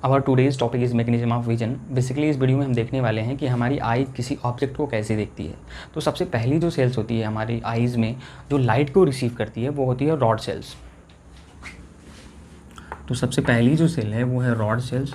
Our today's topic is mechanism of vision. Basically इस video में हम देखने वाले हैं कि हमारी आई किसी ऑब्जेक्ट को कैसे देखती है। तो सबसे पहली जो सेल्स होती है हमारी आईज़ में जो लाइट को रिसीव करती है वो होती है रॉड सेल्स। तो सबसे पहली जो सेल है वो है रॉड सेल्स।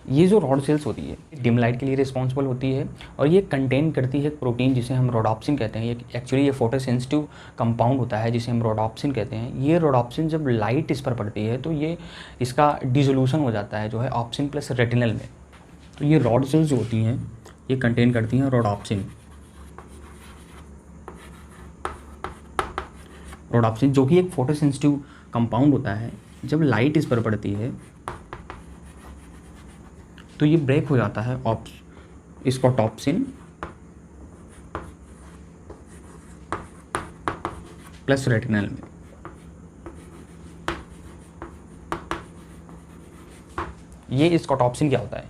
ये जो रॉड सेल्स होती है डिम लाइट के लिए रिस्पॉन्सिबल होती है और ये कंटेन करती है एक प्रोटीन जिसे हम रोडोप्सिन कहते हैं। ये एक्चुअली ये फोटोसेंसिटिव कंपाउंड होता है जिसे हम रोडोप्सिन कहते हैं। ये रोडोप्सिन जब लाइट इस पर पड़ती है तो ये इसका डिसोल्यूशन हो जाता है जो है ऑप्सिन प्लस रेटिनल में। तो ये रॉड सेल्स जो होती हैं ये कंटेन करती हैं रोडोप्सिन। रोडोप्सिन जो कि एक फोटोसेंसिटिव कंपाउंड होता है, जब लाइट इस पर पड़ती है तो ये ब्रेक हो जाता है स्कोटॉप्सिन प्लस रेटिनल में। ये स्कोटॉप्सिन क्या होता है?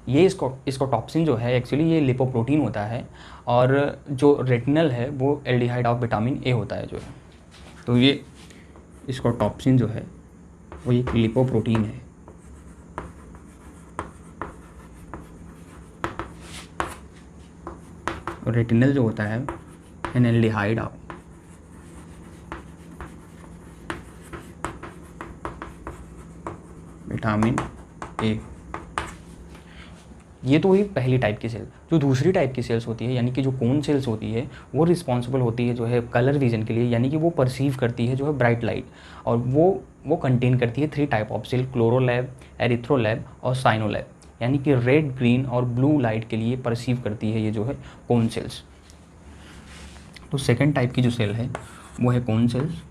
ये स्कोटॉप्सिन जो है एक्चुअली ये लिपोप्रोटीन होता है और जो रेटिनल है वो एल्डिहाइड ऑफ विटामिन ए होता है जो है। तो ये स्कोटॉप्सिन जो है वो एक लिपोप्रोटीन है। और रेटिनल जो होता है एल्डिहाइड ऑफ विटामिन ए। ये तो हुई पहली टाइप की सेल। जो दूसरी टाइप की सेल्स होती है यानी कि जो कोन सेल्स होती है वो रिस्पॉन्सिबल होती है जो है कलर विजन के लिए, यानी कि वो परसीव करती है जो है ब्राइट लाइट। और वो कंटेन करती है 3 टाइप ऑफ सेल, क्लोरोलैब, एरिथ्रोलैब और साइनोलैब, यानी कि रेड, ग्रीन और ब्लू लाइट के लिए परसीव करती है ये जो है कोन सेल्स। तो सेकेंड टाइप की जो सेल है वो है कोन सेल्स।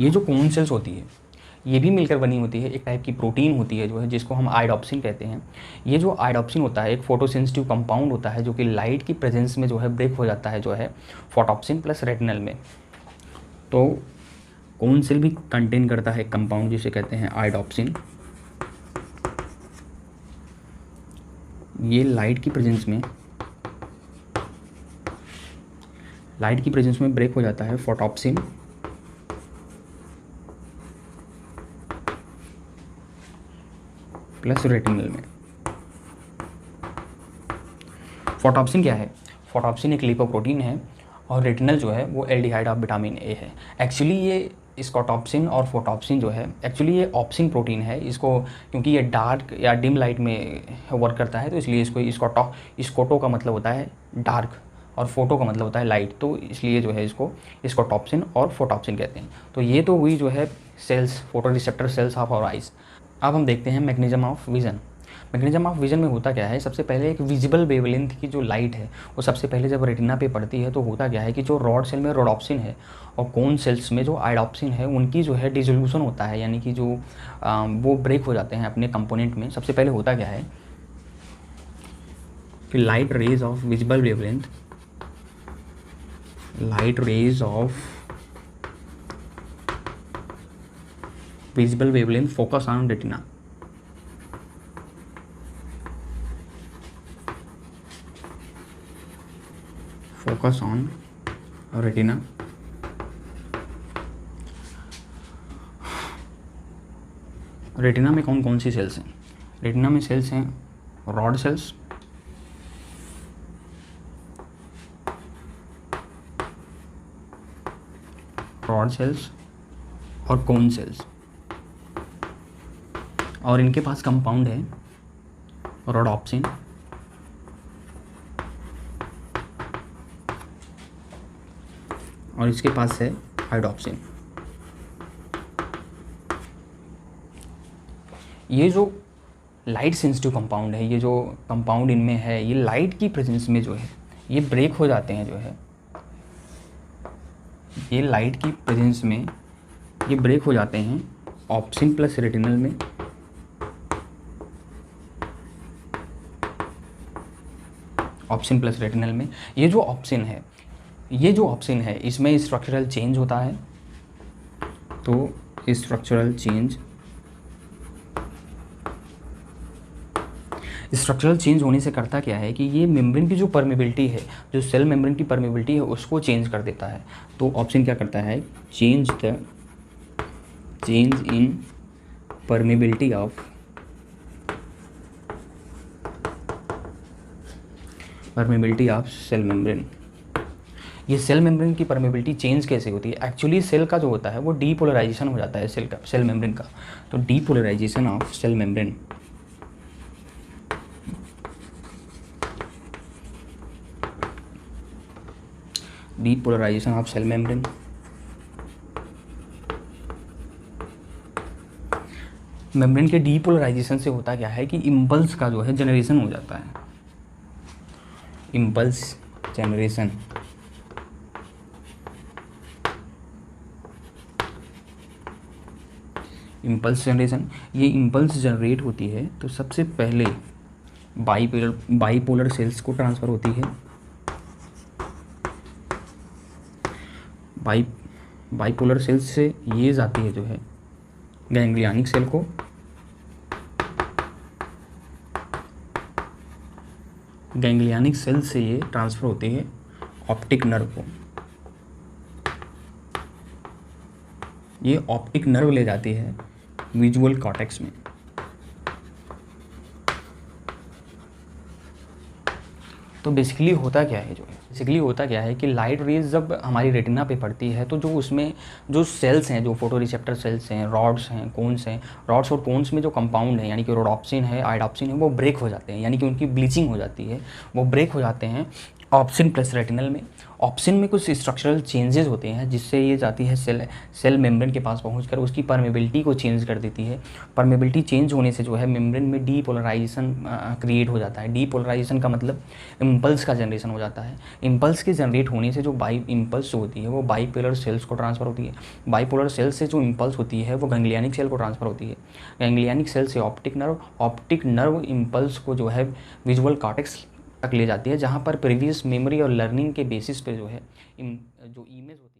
ये जो कोन सेल्स होती है ये भी मिलकर बनी होती है, एक टाइप की प्रोटीन होती है जो है जिसको हम आयोडोप्सिन कहते हैं। ये जो आयोडोप्सिन होता है एक फोटोसेंसिटिव कंपाउंड होता है जो कि लाइट की प्रेजेंस में जो है ब्रेक हो जाता है जो है फोटोप्सिन प्लस रेटिनल में। तो कोन सेल भी कंटेन करता है कंपाउंड जिसे कहते हैं आयोडोप्सिन। ये लाइट की प्रेजेंस में ब्रेक हो जाता है फोटोप्सिन प्लस रेटिनल में। फोटोप्सिन क्या है? फोटोप्सिन एक लिपोप्रोटीन है और रेटिनल जो है वो एल्डिहाइड ऑफ विटामिन ए है। एक्चुअली ये स्कोटॉप्सिन और फोटोप्सिन जो है एक्चुअली ये ऑप्सिन प्रोटीन है। इसको क्योंकि ये डार्क या डिम लाइट में वर्क करता है तो इसलिए इसको स्कोटो का मतलब होता है डार्क और फोटो का मतलब होता है लाइट, तो इसलिए जो है इसको स्कोटॉप्सिन और फोटोप्सिन कहते हैं। तो ये तो हुई जो है cells, photoreceptor cells of our eyes. अब हम देखते हैं mechanism of vision. Mechanism of vision में होता क्या है? सबसे पहले एक विजिबल वेवलेंथ की जो लाइट है वो सबसे पहले जब रेटिना पे पड़ती है तो होता क्या है कि जो रॉड सेल में रोडोप्सिन है और कोन सेल्स में जो आयोडोप्सिन है उनकी जो है डिसोल्यूशन होता है, यानी कि जो वो ब्रेक हो जाते हैं अपने कंपोनेंट में। सबसे पहले होता क्या है कि light rays of visible wavelength, light rays of visible wavelength focus on retina. Focus on retina. Retina में कौन कौन सी सेल्स हैं? रेटिना में सेल्स हैं रॉड सेल्स, और कोन सेल्स, और इनके पास कंपाउंड है रोडोप्सिन और इसके पास है आयोडोप्सिन। ये जो लाइट सेंसिटिव कंपाउंड है, ये जो कंपाउंड इनमें है, ये लाइट की प्रेजेंस में जो है ये ब्रेक हो जाते हैं जो है, ये लाइट की प्रेजेंस में ये ब्रेक हो जाते हैं ऑप्सिन प्लस रेटिनल में। ऑप्सिन प्लस रेटिनल में ये जो ऑप्सिन है इसमें स्ट्रक्चरल चेंज होता है। तो स्ट्रक्चरल चेंज होने से करता क्या है कि ये मेम्ब्रेन की जो परमेबिलिटी है, जो सेल मेम्ब्रेन की परमेबिलिटी है, उसको चेंज कर देता है। तो ऑप्शन क्या करता है, change in permeability of cell membrane. ये सेल मेम्ब्रेन की परमेबिलिटी चेंज कैसे होती है? एक्चुअली सेल का जो होता है वो डीपोलराइजेशन हो जाता है सेल मेम्ब्रेन का। तो depolarisation of cell membrane, depolarisation of cell membrane, membrane के डीपोलराइजेशन से होता क्या है कि इम्पल्स का जो है जनरेशन हो जाता है, इम्पल्स जनरेशन। ये इम्पल्स जनरेट होती है तो सबसे पहले बाईपोलर सेल्स को ट्रांसफ़र होती है, बाईपोलर सेल्स से ये जाती है जो है गैंग्लियनिक सेल को, गैंग्लियनिक सेल से ये ट्रांसफ़र होती है ऑप्टिक नर्व को। ये ऑप्टिक नर्व ले जाती है विजुअल कॉर्टेक्स में। तो बेसिकली होता क्या है कि लाइट रेज जब हमारी रेटिना पे पड़ती है तो जो उसमें जो सेल्स हैं, जो फोटो रिसेप्टर सेल्स हैं, रॉड्स हैं, कोन्स हैं, रॉड्स और कोन्स में जो कंपाउंड है यानी कि रोडोप्सिन है, आइडोप्सिन है, वो ब्रेक हो जाते हैं, यानी कि उनकी ब्लीचिंग हो जाती है, वो ब्रेक हो जाते हैं ऑप्सिन प्लस रेटिनल में। ऑप्सिन में कुछ स्ट्रक्चरल चेंजेस होते हैं जिससे ये जाती है सेल मेम्ब्रेन के पास पहुंचकर उसकी परमेबिलिटी को चेंज कर देती है। परमेबिलिटी चेंज होने से जो है मेम्ब्रेन में डीपोलराइजेशन क्रिएट हो जाता है। डीपोलराइजेशन का मतलब इम्पल्स का जनरेशन हो जाता है। इम्पल्स के जनरेट होने से जो इम्पल्स होती है वो बाईपोलर सेल्स को ट्रांसफ़र होती है। बाईपोलर सेल से जो इम्पल्स होती है वो गैंग्लियनिक सेल को ट्रांसफ़र होती है। गैंग्लियनिक सेल से ऑप्टिक नर्व इम्पल्स को जो है विजुअल कॉर्टेक्स तक ले जाती है, जहाँ पर प्रीवियस मेमोरी और लर्निंग के बेसिस पे जो है जो इमेज होती है